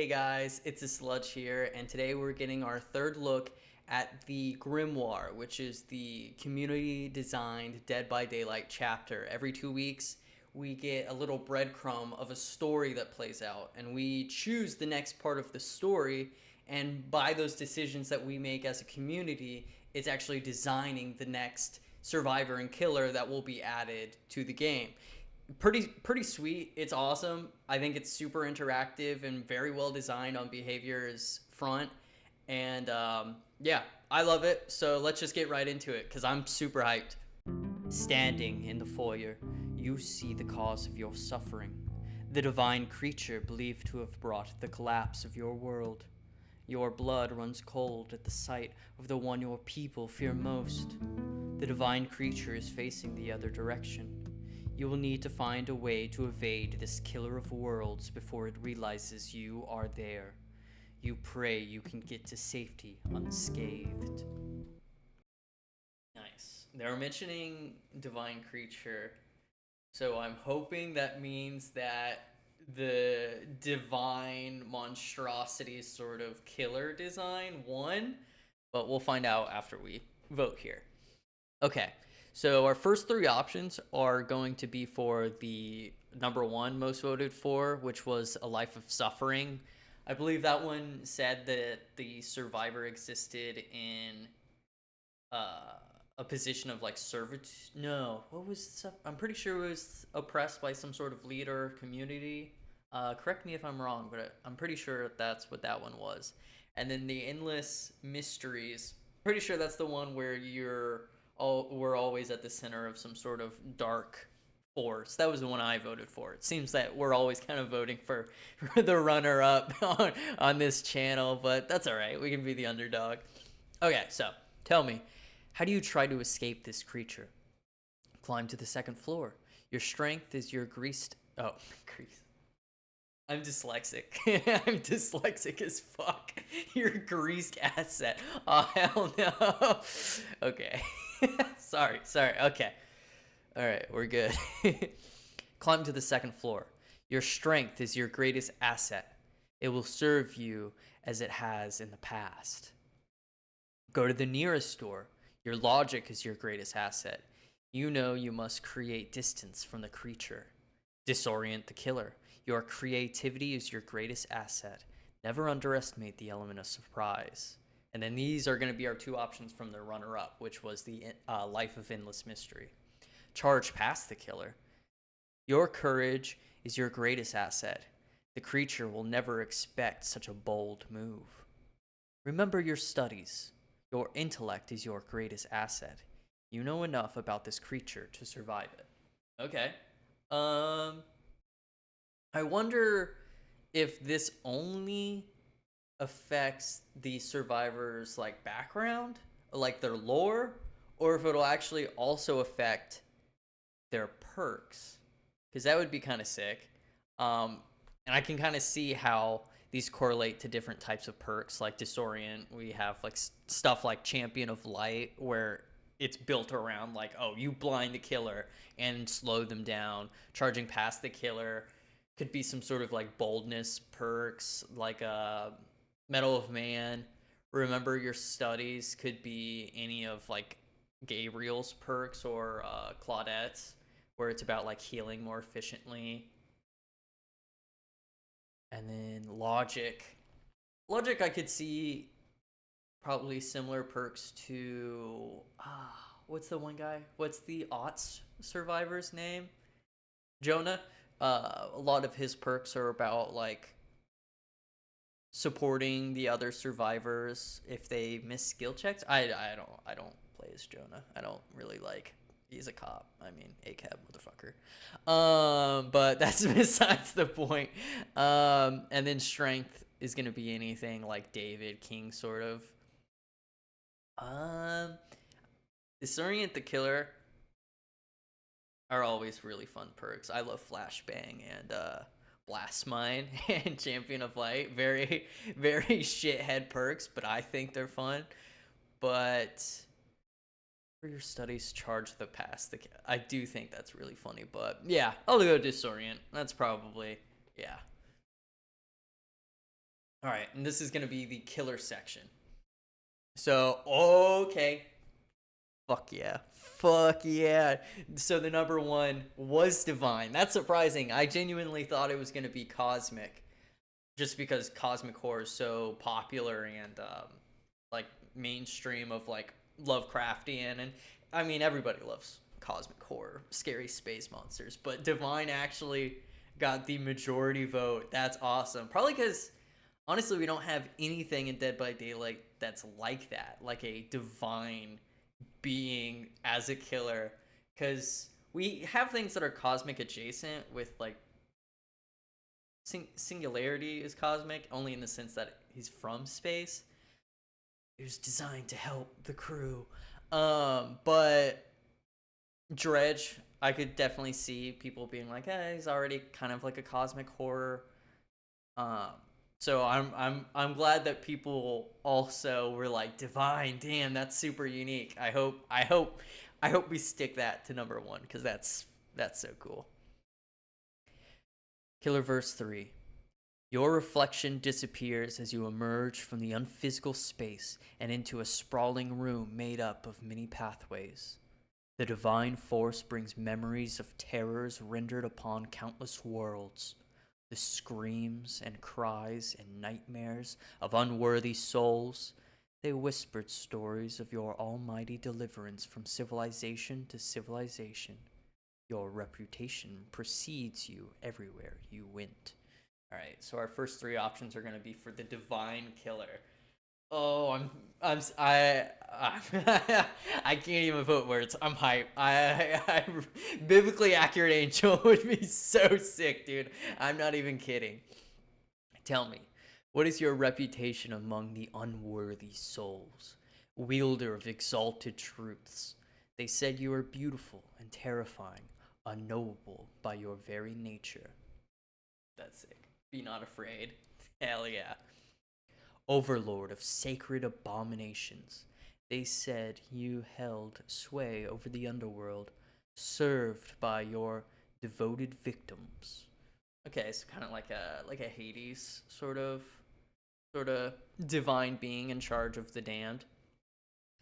Hey guys, it's the Sludge here, and today we're getting our third look at the Grimoire, which is the community-designed Dead by Daylight chapter. Every 2 weeks, we get a little breadcrumb of a story that plays out, and we choose the next part of the story, and by those decisions that we make as a community, it's actually designing the next survivor and killer that will be added to the game. Pretty sweet. It's awesome. I think it's super interactive and very well designed on behavior's front. And yeah, I love it. So let's just get right into it because I'm super hyped. Standing in the foyer, you see the cause of your suffering, the divine creature believed to have brought the collapse of your world. Your blood runs cold at the sight of the one your people fear most. The divine creature is facing the other direction. You will need to find a way to evade this killer of worlds before it realizes you are there. You pray you can get to safety unscathed. Nice. They're mentioning divine creature, so I'm hoping that means that the divine monstrosity sort of killer design won, but we'll find out after we vote here. Okay, so our first three options are going to be for the number one most voted for, which was A Life of Suffering. I believe that one said that the survivor existed in a position of like servitude. No, what was? I'm pretty sure it was oppressed by some sort of leader community. Correct me if I'm wrong, but I'm pretty sure that's what that one was. And then the Endless Mysteries. Pretty sure that's the one where we're always at the center of some sort of dark force. That was the one I voted for. It seems that we're always kind of voting for the runner-up on this channel, but that's all right. We can be the underdog. Okay, so tell me, how do you try to escape this creature? Climb to the second floor. Your strength is your greased... Oh, grease. I'm dyslexic. I'm dyslexic as fuck. Your greased asset. Oh, hell no. Okay. Sorry. Okay. All right, we're good. Climb to the second floor. Your strength is your greatest asset. It will serve you as it has in the past. Go to the nearest door. Your logic is your greatest asset. You know you must create distance from the creature. Disorient the killer. Your creativity is your greatest asset. Never underestimate the element of surprise. And then these are going to be our two options from the runner-up, which was the Life of Endless Mystery. Charge past the killer. Your courage is your greatest asset. The creature will never expect such a bold move. Remember your studies. Your intellect is your greatest asset. You know enough about this creature to survive it. Okay. I wonder if this only affects the survivor's like background, like their lore, or if it'll actually also affect their perks, because that would be kind of sick. And I can kind of see how these correlate to different types of perks. Like Disorient, we have like stuff like Champion of Light, where it's built around like, oh, you blind the killer and slow them down. Charging past the killer could be some sort of like boldness perks, like a Medal of Man. Remember your studies could be any of like Gabriel's perks or Claudette's, where it's about like healing more efficiently. And then logic I could see probably similar perks to what's the one guy, what's the aughts survivor's name, Jonah. A lot of his perks are about like supporting the other survivors if they miss skill checks. I don't play as Jonah. I don't really like. He's a cop. I mean, ACAB motherfucker. But that's besides the point. And then strength is gonna be anything like David King sort of. Disorient the killer are always really fun perks. I love Flashbang and Blast Mine and Champion of Light. Very, very shithead perks, but I think they're fun. But for your studies, charge the past. I do think that's really funny, but yeah, I'll go Disorient. That's probably, yeah. All right, and this is going to be the killer section. So, okay. Fuck yeah. Fuck yeah. So the number one was divine. That's surprising. I genuinely thought it was going to be cosmic, just because cosmic horror is so popular and like mainstream of like Lovecraftian, and I mean everybody loves cosmic horror, scary space monsters, but divine actually got the majority vote. That's awesome. Probably because honestly we don't have anything in Dead by Daylight that's like that, like a divine being as a killer, because we have things that are cosmic adjacent with like Singularity is cosmic only in the sense that he's from space. It was designed to help the crew. But Dredge, I could definitely see people being like, he's already kind of like a cosmic horror. Um, so I'm glad that people also were like divine. Damn, that's super unique. I hope we stick that to number one because that's so cool. Killer verse 3. Your reflection disappears as you emerge from the unphysical space and into a sprawling room made up of many pathways. The divine force brings memories of terrors rendered upon countless worlds. The screams and cries and nightmares of unworthy souls. They whispered stories of your almighty deliverance from civilization to civilization. Your reputation precedes you everywhere you went. All right, so our first three options are going to be for the divine killer. Oh, I can't even put words. I'm hype. Biblically accurate angel would be so sick, dude. I'm not even kidding. Tell me, what is your reputation among the unworthy souls? Wielder of exalted truths. They said you are beautiful and terrifying, unknowable by your very nature. That's sick. Be not afraid. Hell yeah. Overlord of sacred abominations. They said you held sway over the underworld, served by your devoted victims. Okay, so kind of like a Hades sort of divine being in charge of the damned.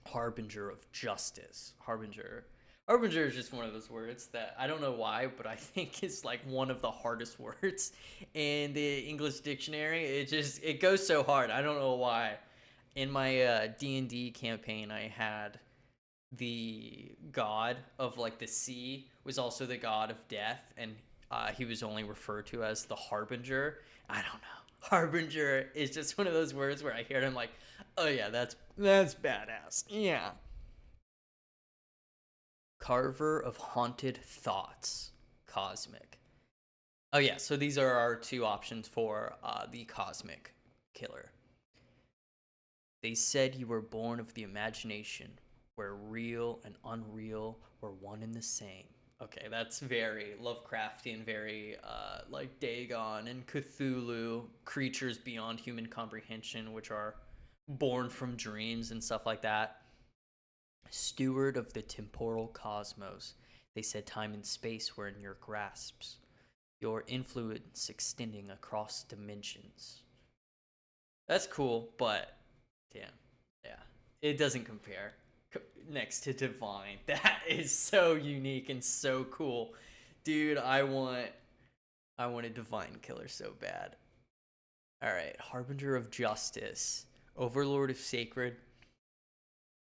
Harbinger of justice. Harbinger is just one of those words that I don't know why, but I think is like one of the hardest words in the English dictionary. It goes so hard. I don't know why. In my D&D campaign, I had the god of like the sea was also the god of death, and he was only referred to as the Harbinger. I don't know. Harbinger is just one of those words where I hear it, I'm like, oh yeah, that's badass. Yeah. Carver of haunted thoughts, cosmic. Oh yeah, so these are our two options for the cosmic killer. They said you were born of the imagination, where real and unreal were one and the same. Okay, that's very Lovecraftian, very like Dagon and Cthulhu, creatures beyond human comprehension, which are born from dreams and stuff like that. Steward of the temporal cosmos, they said time and space were in your grasps, your influence extending across dimensions. That's cool, but damn, yeah, it doesn't compare next to divine. That is so unique and so cool, dude. I want a divine killer so bad. All right, harbinger of justice, overlord of sacred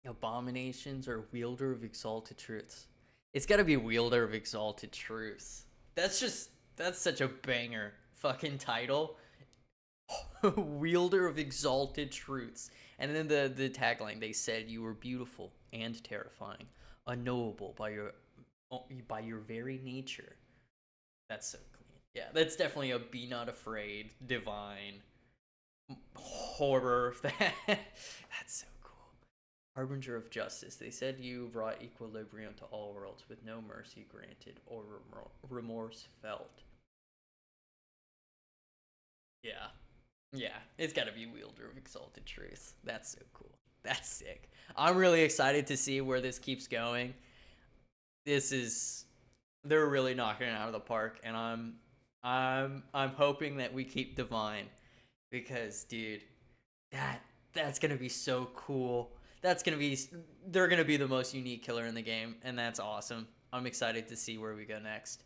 abominations, or wielder of exalted truths. It's got to be wielder of exalted truths. That's such a banger fucking title. Wielder of exalted truths. And then the tagline, they said you were beautiful and terrifying, unknowable by your very nature. That's so clean. Yeah, that's definitely a be not afraid divine horror. That's so cool. Harbinger of justice. They said you brought equilibrium to all worlds with no mercy granted or remorse felt. Yeah. Yeah, it's got to be wielder of exalted truth. That's so cool. That's sick. I'm really excited to see where this keeps going. This is they're really knocking it out of the park, and I'm hoping that we keep divine. because dude, that's gonna be so cool. That's gonna be they're gonna be the most unique killer in the game, and that's awesome. I'm excited to see where we go next.